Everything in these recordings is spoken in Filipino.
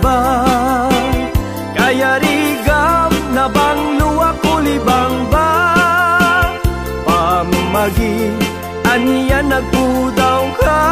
ba? Kaya rigam na bang luwa kulibang ba? Pamagi aniya nagpudaw ka,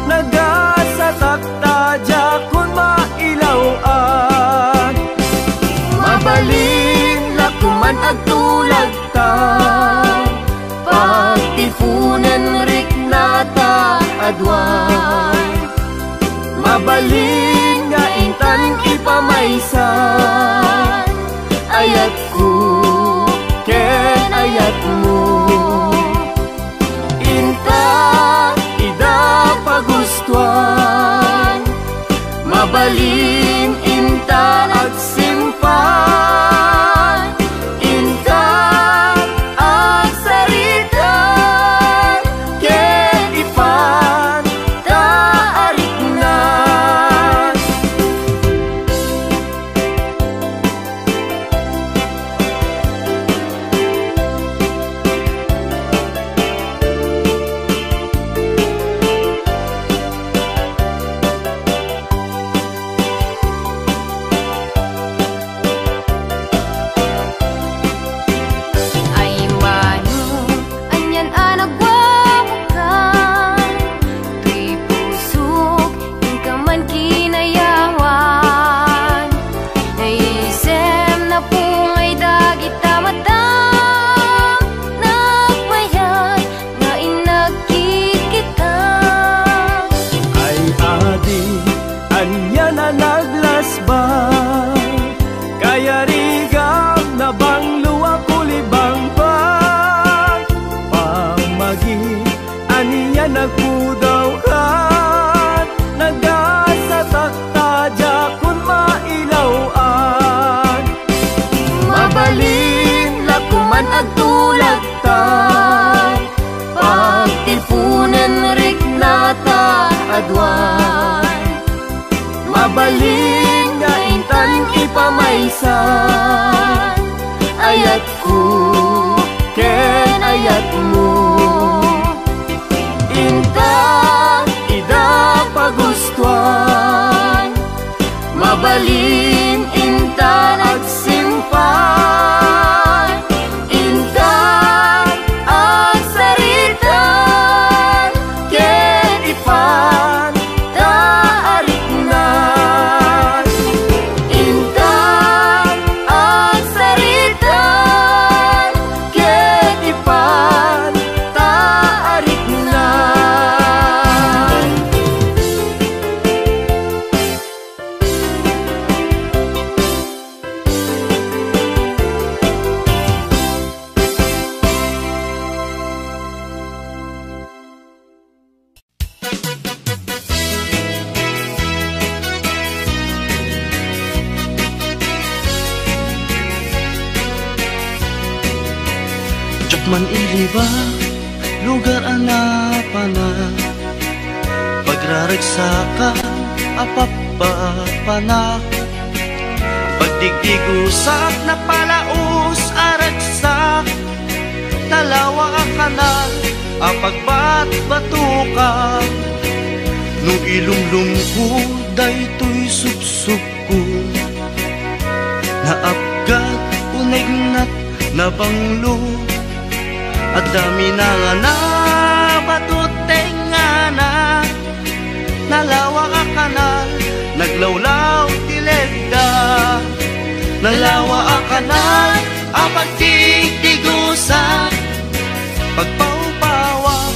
nagasatakta dya kun mailawan. Mabalin lakuman agtulag ta, pagtipunan rik nata adwan. Mabalin nga intan ipamaysan, ayat ko ken ayat mo. Inta ida pagustuhan, mabalin inta agsimpan. Inta agsaritan, ken ipan taarik na. Kaya rigam na bang luwa kulibang ba? Pamagi aniya nagpudaw ka, nagasatakta dya kun mailawan. Mabalin lakuman agtulag ta, pagtipunan rik nata adwan. Mabalin nga intan ipamaysan, ayat ko ken ayat mo. Inta ida pagustuhan, mabalin inta agsimpan. Inta agsaritan, ken ipan taarik na. Inta agsaritan, ken ipan taarik na. Man iliba, lugar anapana, pagraragsakan, apapapana. Pagdigdigusak na palaus aragsak, talawa kanal, apagbat-batukan. Nung ilumlum ko, daytoy subsub ko, naapgat, unegnat, nabanglo. At dami na nga na batuteng nga na, nalawa ka kanal, naglawlaw tilegda. Nalawa ka kanal, apagtigtigusan, pagpaupawa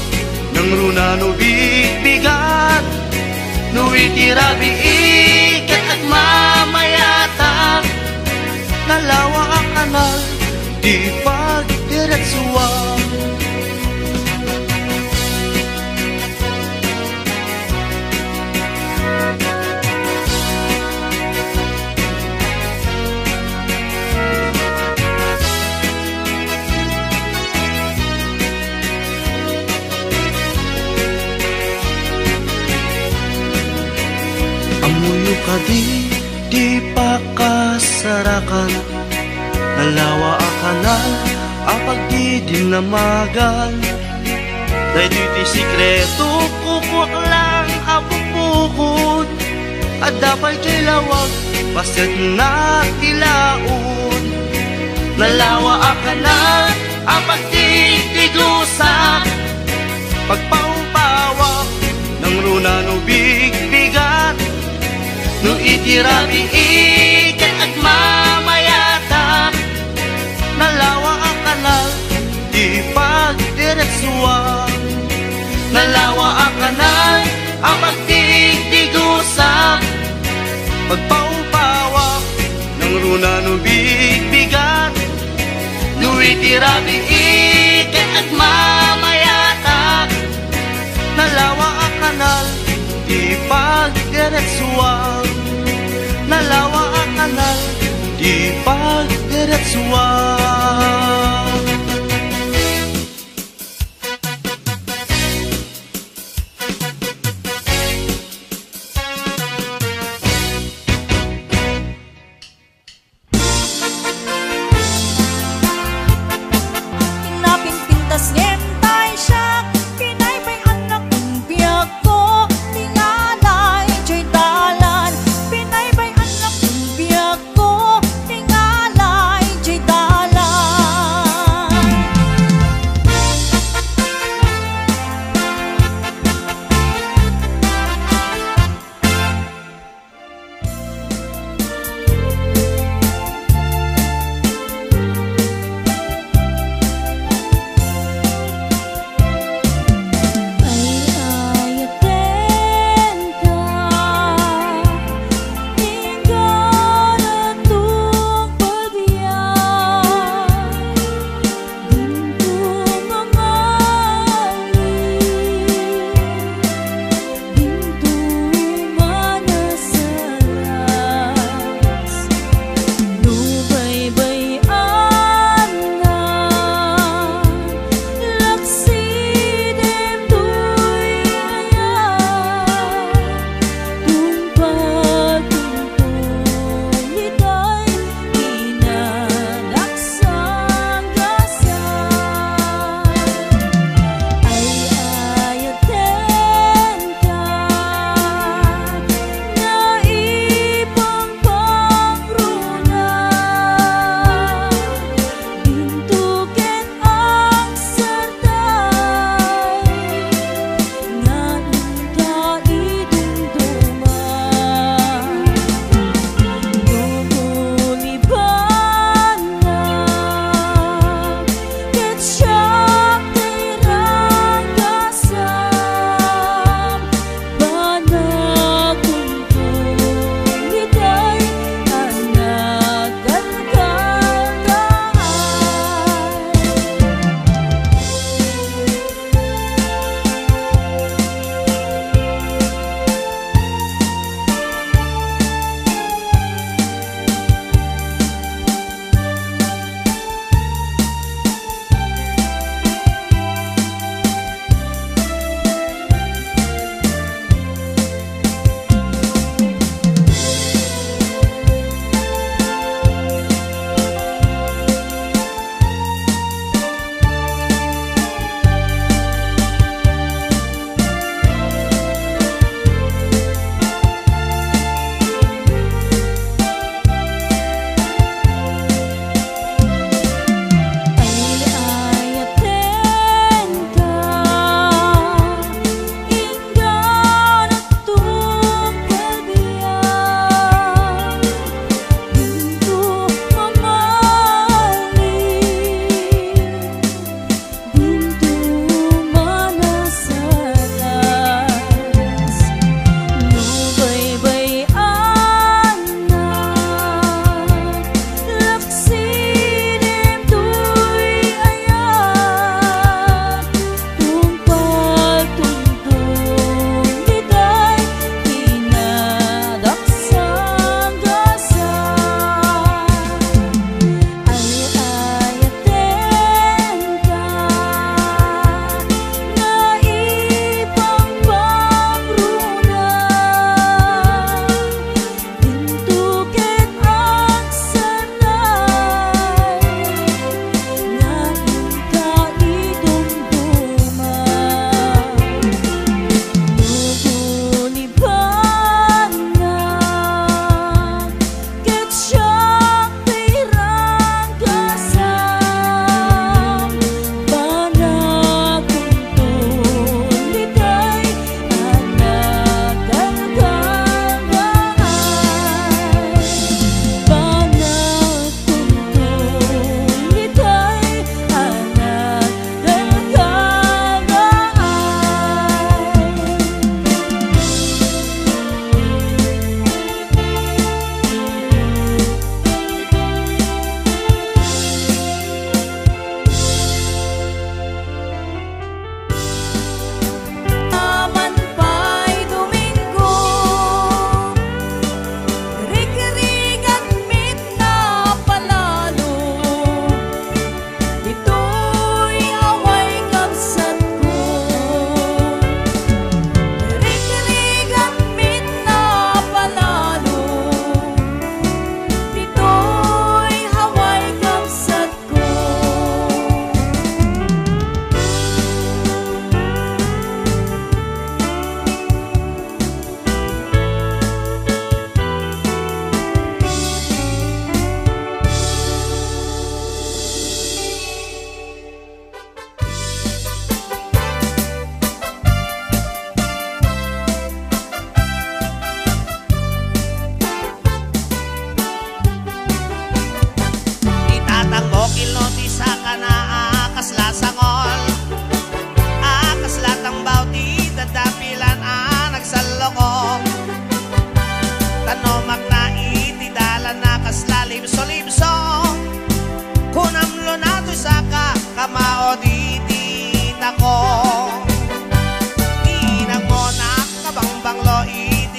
ng runa no bigbigan. No itirabi ikat at mamayata, nalawa ka kanal, di pagdiretsuan. Amuyo ka di pa kasarakan, nalawa a kanal, apag di dinamagan. Dahil dito'y sikreto, kukwak lang apupukod, at dapat kay lawag basit na tilaon. Nalawa ka na ang pagtitigusa, pagpaupawa ng runa no bigbigat, no itirabi ikat at mamayata. Nalawa ang kanal di pagdiretsuwa, nalawa ang kanal ang pagtitigusa, pagpaupawa ng runa no bigbigat, no itirabi ikat at mamayata. Nalawa ang kanal di pagdiretsuwa, nalawa ang kanal di pagdiretsuwa. Napinpintas ngentay siya, Pinay may anak ng biyag ko, tingalay jay dalan. Pinay may anak ng biyag ko, tingalay jay dalan.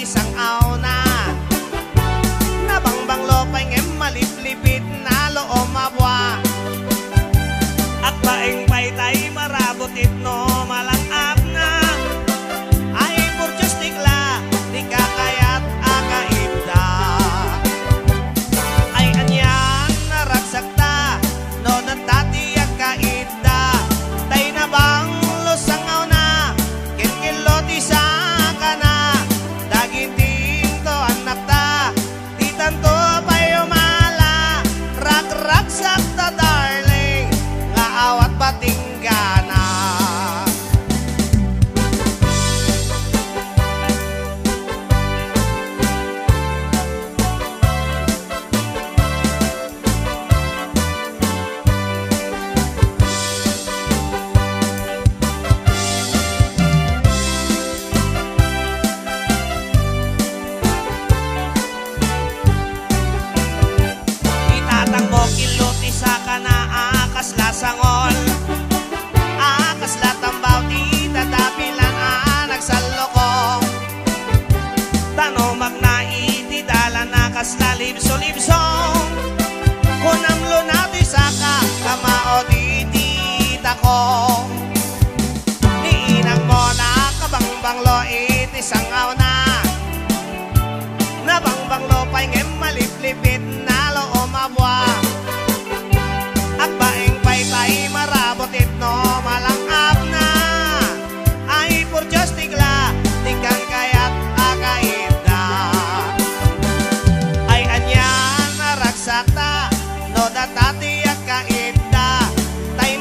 isang auna. Nabangbang lopay ngem maliplipit na loo mabwa. At baeng paytay marabot itno malangap na. Ay purchos tigla, di kakayat akaibda. Ay anyan naragsakta, no natati akaibda. Tay na bang lusangaw na, kinkiloti sa kana. Dagintin to anak ta, di tanto payo mala. Rak-rak sakta darling, nga awat patinggana. Itatanggok iloti sa kana akas lasangol. Akas latambaw di tadapilan nagsalokong. Tano magnai di dala nakas lalibso-libsong. Kunamlo na di saka kamao di tita ko. Niinang mo na kabangbanglo iti sangaw na. Nabangbanglo pa'y ngem maliplipit na loo mabwa. At baeng paytay marabot itno malangap na. Ay purchos tigla, tingkang kayat akaibda. Ay anyan naragsakta, no datati akaibda. Tay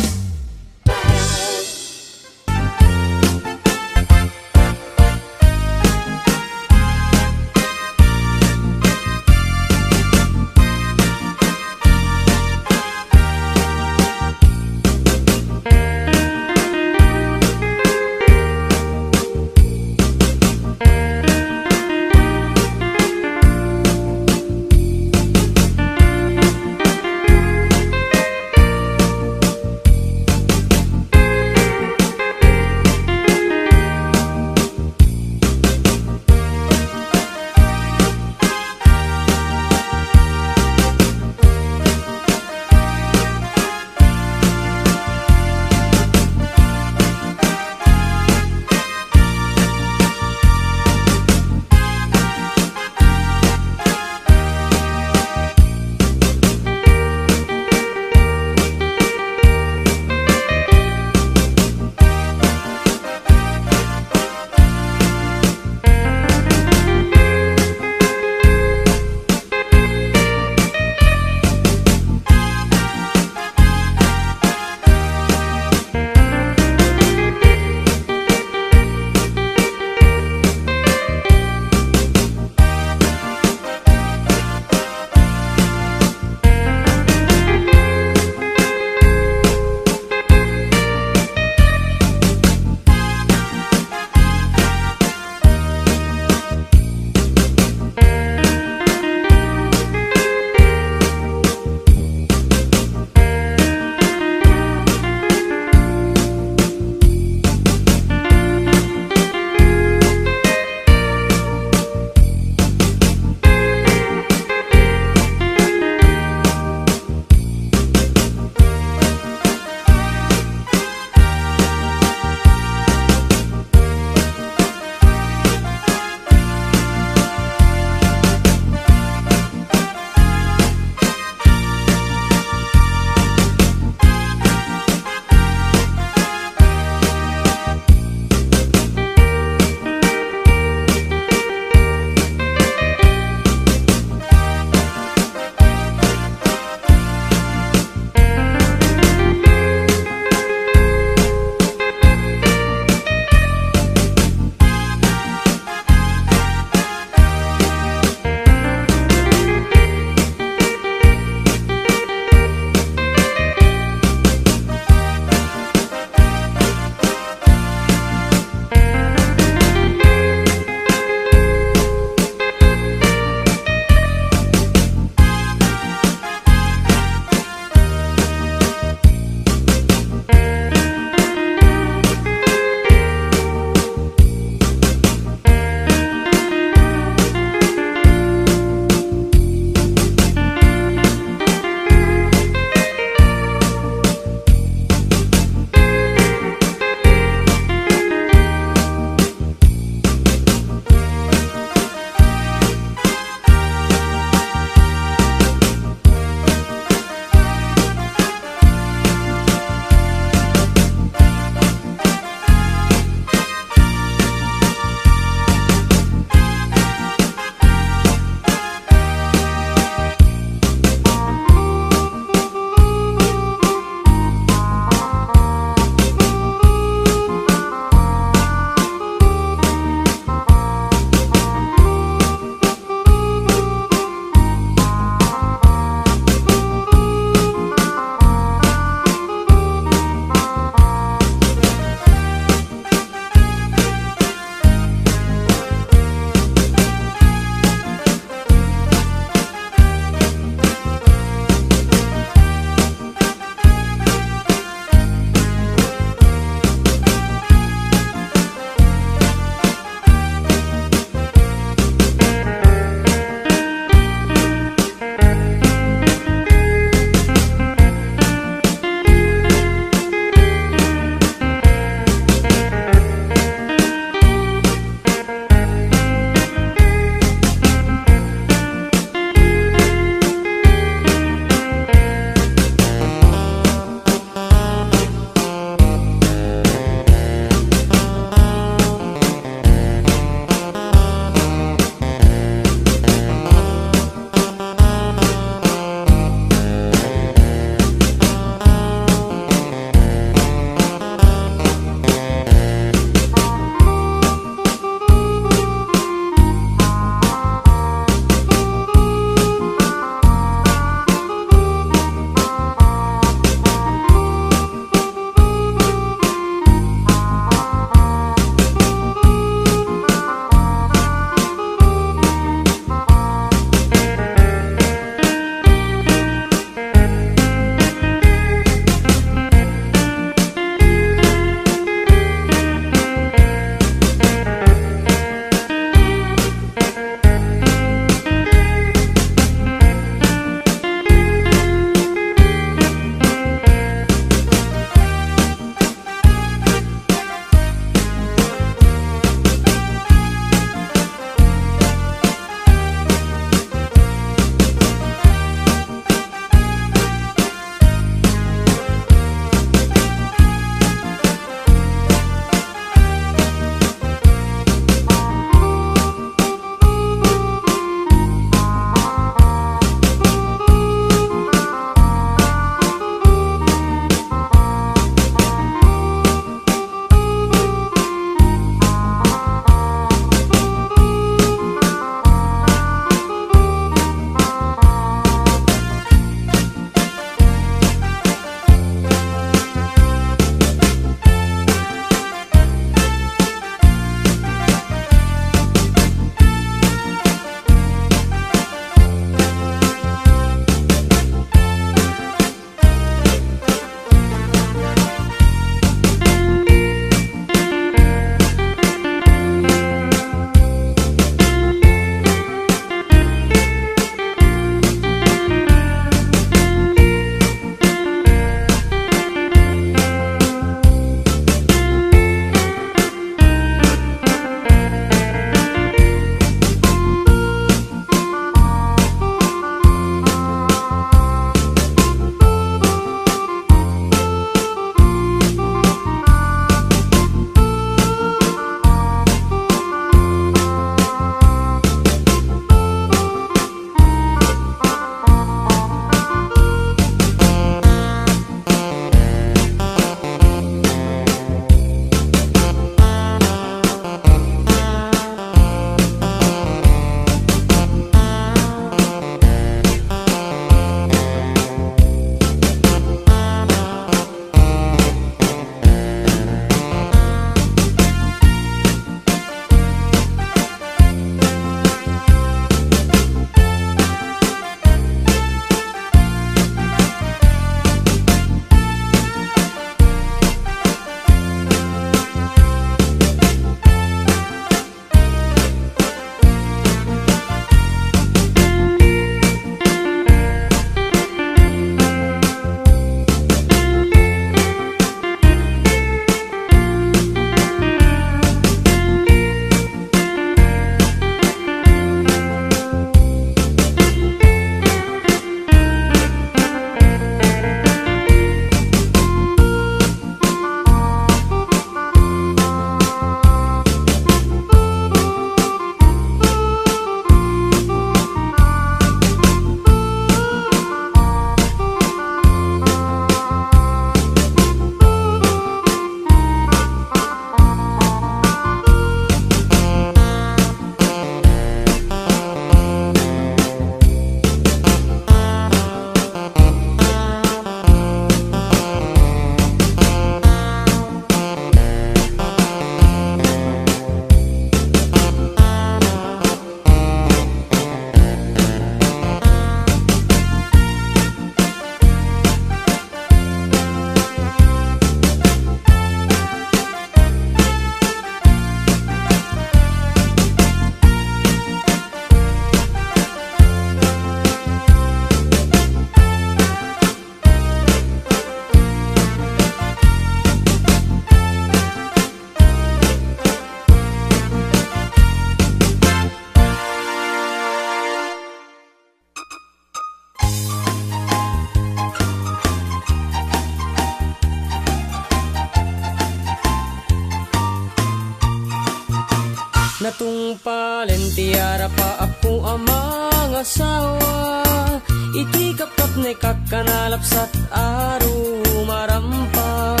Natungpalen tiara pa ako amang asawa, iti kapkap na kakanalapsat aro marampa.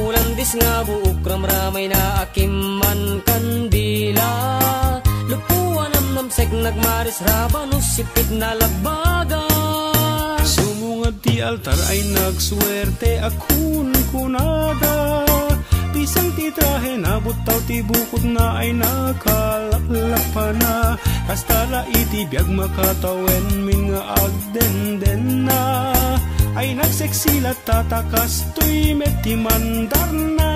Ulam dis nga buok ramramay na akiman kandila, lupuan namnamsek nagmaris rabanus sipit na labaga. Sumungad ti altar ay nagswerte akun kunada, bisang ti trahe nabutaw ti bukod na ay nakalaklak pa na, kastala iti biyag makatawen min nga agdenden na, ay nagseksilat tatakas tuy meti mandar na.